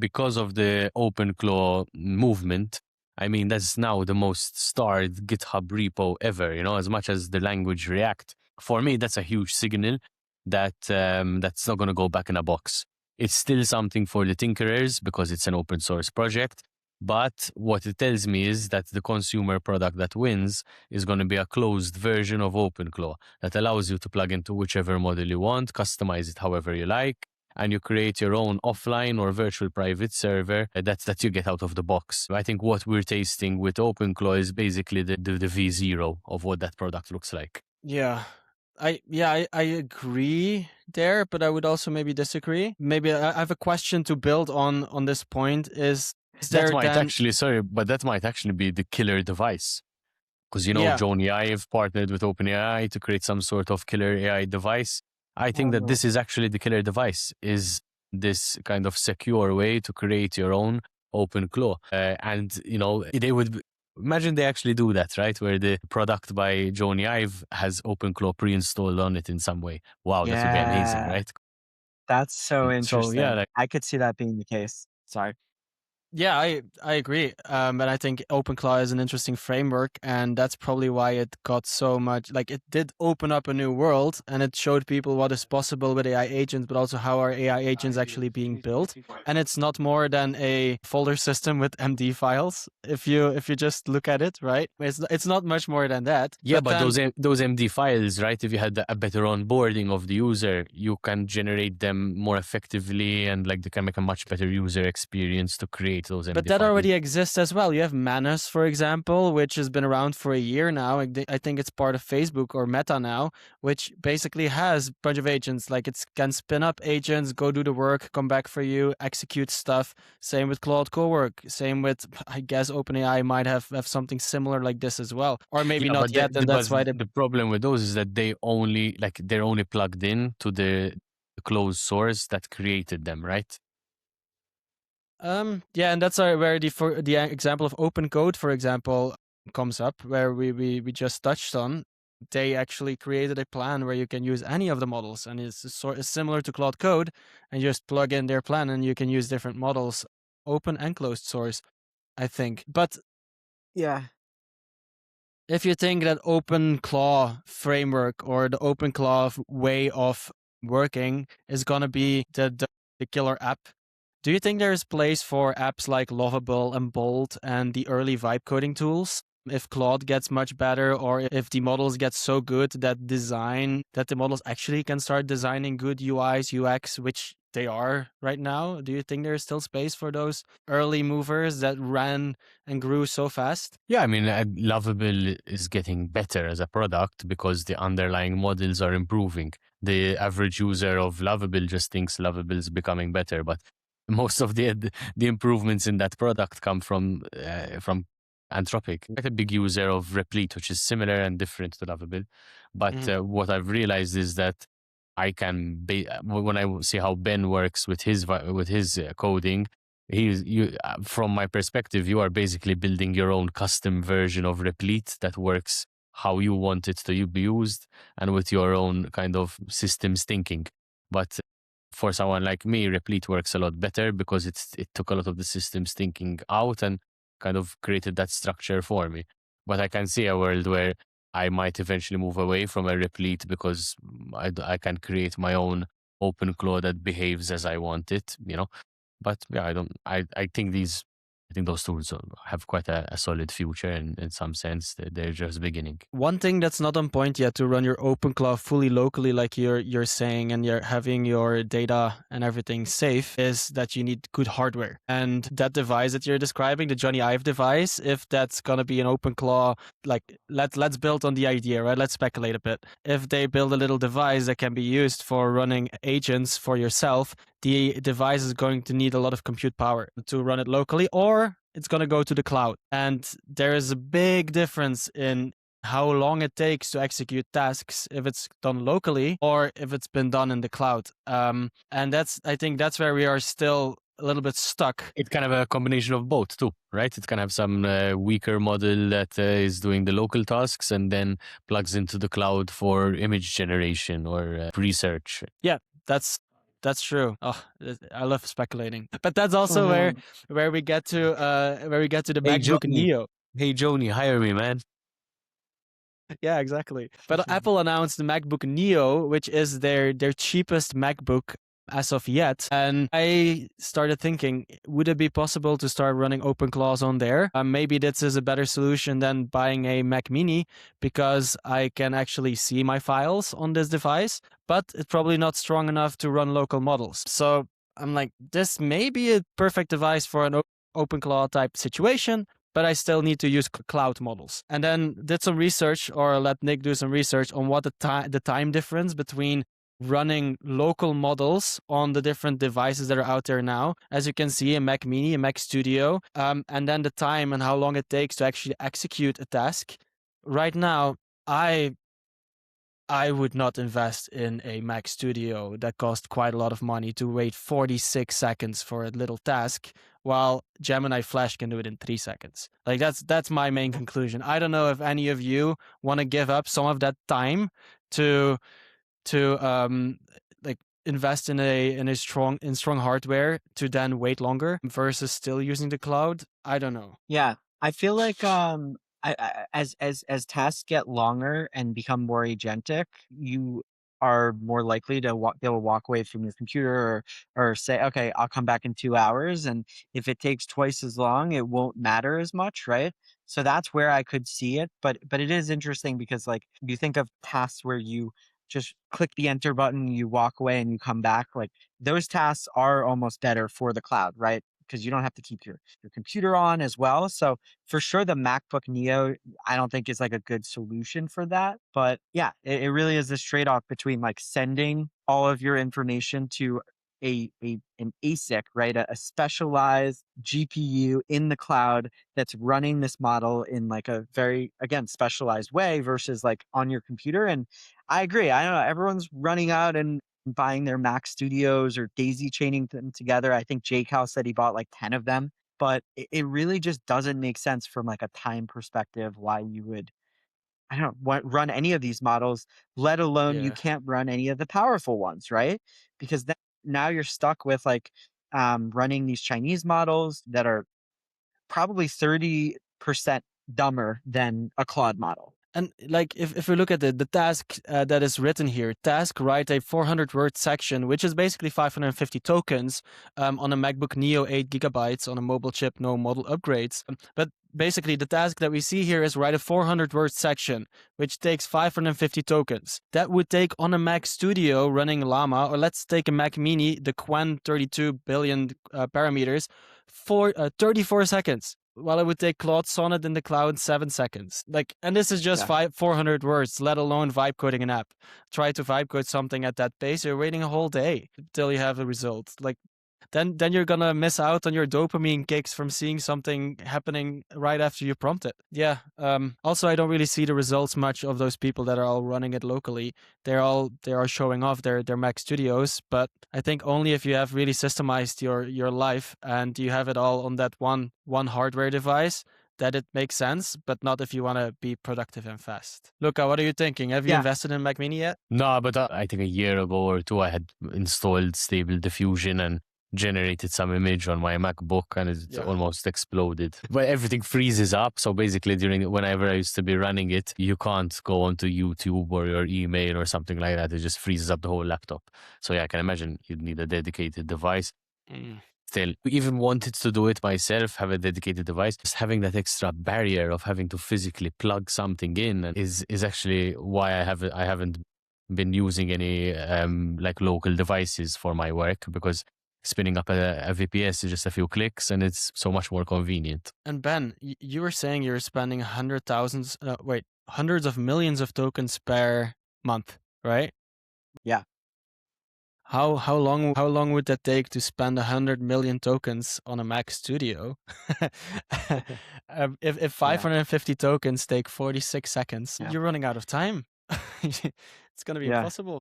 because of the OpenClaw movement, I mean, that's now the most starred GitHub repo ever, as much as the language React. For me, that's a huge signal that that's not going to go back in a box. It's still something for the tinkerers because it's an open source project. But what it tells me is that the consumer product that wins is going to be a closed version of OpenClaw that allows you to plug into whichever model you want, customize it however you like, and you create your own offline or virtual private server that you get out of the box. I think what we're tasting with OpenClaw is basically the V0 of what that product looks like. Yeah. I agree there, but I would also maybe disagree. Maybe I have a question to build on this point is there that might then... actually, sorry, but that might actually be the killer device. Because, Yeah. Jony Ive partnered with OpenAI to create some sort of killer AI device. I think that this is actually the killer device, is this kind of secure way to create your own OpenClaw. And, they would... Imagine they actually do that, right? Where the product by Jony Ive has OpenClaw pre-installed on it in some way. Wow, that would be amazing, right? That's so interesting. So, yeah, I could see that being the case. Sorry. Yeah, I agree. And I think OpenClaw is an interesting framework, and that's probably why it got so much, like it did open up a new world, and it showed people what is possible with AI agents, but also how are AI agents actually being built. And it's not more than a folder system with MD files. If you just look at it, right? It's not much more than that. Yeah, but those MD files, right? If you had a better onboarding of the user, you can generate them more effectively, and like they can make a much better user experience to create those MD But that files. already exists as well. You have Manus, for example, which has been around for a year now. I think it's part of Facebook or Meta now, which basically has a bunch of agents. Like it can spin up agents, go do the work, come back for you, execute stuff. Same with Claude Cowork. Same with, I guess, OpenAI might have something similar like this as well. Or maybe not yet, and that's why the problem with those is that they're only plugged in to the closed source that created them, right? Yeah, and that's where the example of OpenCode, for example, comes up, where we just touched on. They actually created a plan where you can use any of the models, and it's similar to Claude Code, and you just plug in their plan, and you can use different models, open and closed source, I think. But yeah, if you think that OpenClaw framework or the OpenClaw way of working is gonna be the killer app, do you think there's place for apps like Lovable and Bold and the early vibe coding tools? If Claude gets much better, or if the models get so good that the models actually can start designing good UIs, UX, which they are right now, do you think there's still space for those early movers that ran and grew so fast? Yeah, I mean, Lovable is getting better as a product because the underlying models are improving. The average user of Lovable just thinks Lovable is becoming better, but most of the improvements in that product come from Anthropic. I'm a big user of Replete, which is similar and different to Lovable. But what I've realized is that I can, when I see how Ben works with his coding, from my perspective, you are basically building your own custom version of Replete that works how you want it to be used and with your own kind of systems thinking. But for someone like me, Replete works a lot better because it took a lot of the systems thinking out and kind of created that structure for me. But I can see a world where I might eventually move away from a Replete because I can create my own OpenClaw that behaves as I want it, But yeah, I think those tools have quite a solid future in some sense. They're just beginning. One thing that's not on point yet to run your OpenClaw fully locally, like you're saying, and you're having your data and everything safe, is that you need good hardware. And that device that you're describing, the Jony Ive device, if that's gonna be an OpenClaw, like let's build on the idea, right? Let's speculate a bit. If they build a little device that can be used for running agents for yourself, the device is going to need a lot of compute power to run it locally, or it's going to go to the cloud. And there is a big difference in how long it takes to execute tasks if it's done locally or if it's been done in the cloud. And I think that's where we are still a little bit stuck. It can have a combination of both too, right? It can have some weaker model that is doing the local tasks and then plugs into the cloud for image generation or research. Yeah, that's That's true. Oh, I love speculating. But that's also where we get to the MacBook Jony. Neo. Hey, Jony, hire me, man. Yeah, exactly. But Apple announced the MacBook Neo, which is their cheapest MacBook as of yet. And I started thinking, would it be possible to start running OpenClaws on there? Maybe this is a better solution than buying a Mac Mini, because I can actually see my files on this device, but it's probably not strong enough to run local models. So I'm like, this may be a perfect device for an OpenClaw type situation, but I still need to use cloud models. And then did some research, or let Nick do some research on what the time difference between running local models on the different devices that are out there now. As you can see, a Mac Mini, a Mac Studio, and then the time and how long it takes to actually execute a task. Right now, I would not invest in a Mac Studio that cost quite a lot of money to wait 46 seconds for a little task, while Gemini Flash can do it in 3 seconds. Like that's my main conclusion. I don't know if any of you want to give up some of that time to like invest in strong hardware to then wait longer versus still using the cloud. I don't know. Yeah, I feel like as tasks get longer and become more agentic, you are more likely to be able to walk away from your computer, or say, okay, I'll come back in 2 hours. And if it takes twice as long, it won't matter as much, right? So that's where I could see it. But it is interesting because, like, you think of tasks where you just click the enter button, you walk away and you come back. Like, those tasks are almost better for the cloud, right? Because you don't have to keep your computer on as well. So for sure, the MacBook Neo, I don't think is like a good solution for that. But yeah, it really is this trade-off between like sending all of your information to an ASIC, right? A specialized GPU in the cloud that's running this model in like a very, again, specialized way versus like on your computer. And I agree. I don't know. Everyone's running out and buying their Mac Studios or daisy chaining them together. I think Jake House said he bought like 10 of them, but it really just doesn't make sense from like a time perspective why you would, I don't know, run any of these models, let alone you can't run any of the powerful ones, right? Because then now you're stuck with like running these Chinese models that are probably 30% dumber than a Claude model. And like, if we look at the task that is written here, task write a 400-word section, which is basically 550 tokens on a MacBook Neo 8 gigabytes on a mobile chip, no model upgrades. But basically, the task that we see here is write a 400-word section, which takes 550 tokens. That would take on a Mac Studio running Llama, or let's take a Mac Mini, the Qwen 32 billion parameters, for 34 seconds. While it would take Claude Sonnet in the cloud 7 seconds. Like, and this is just 400 words, let alone vibe coding an app. Try to vibe code something at that pace, you're waiting a whole day till you have a result. Like, then you're gonna miss out on your dopamine kicks from seeing something happening right after you prompt it. Yeah. Also, I don't really see the results much of those people that are all running it locally. They are showing off their Mac Studios, but I think only if you have really systemized your life and you have it all on that one hardware device, that it makes sense, but not if you want to be productive and fast. Luca, what are you thinking? Have you invested in Mac Mini yet? No, but I think a year ago or two, I had installed Stable Diffusion and generated some image on my MacBook, and it almost exploded. But everything freezes up. So basically, whenever I used to be running it, you can't go onto YouTube or your email or something like that. It just freezes up the whole laptop. So yeah, I can imagine you'd need a dedicated device. Still, even wanted to do it myself, have a dedicated device. Just having that extra barrier of having to physically plug something in is actually why I haven't been using any like local devices for my work, because spinning up a VPS is just a few clicks and it's so much more convenient. And Ben, you were saying you're spending hundreds of millions of tokens per month, right? Yeah. How long would that take to spend 100 million tokens on a Mac Studio? If 550 tokens take 46 seconds, you're running out of time. It's going to be impossible.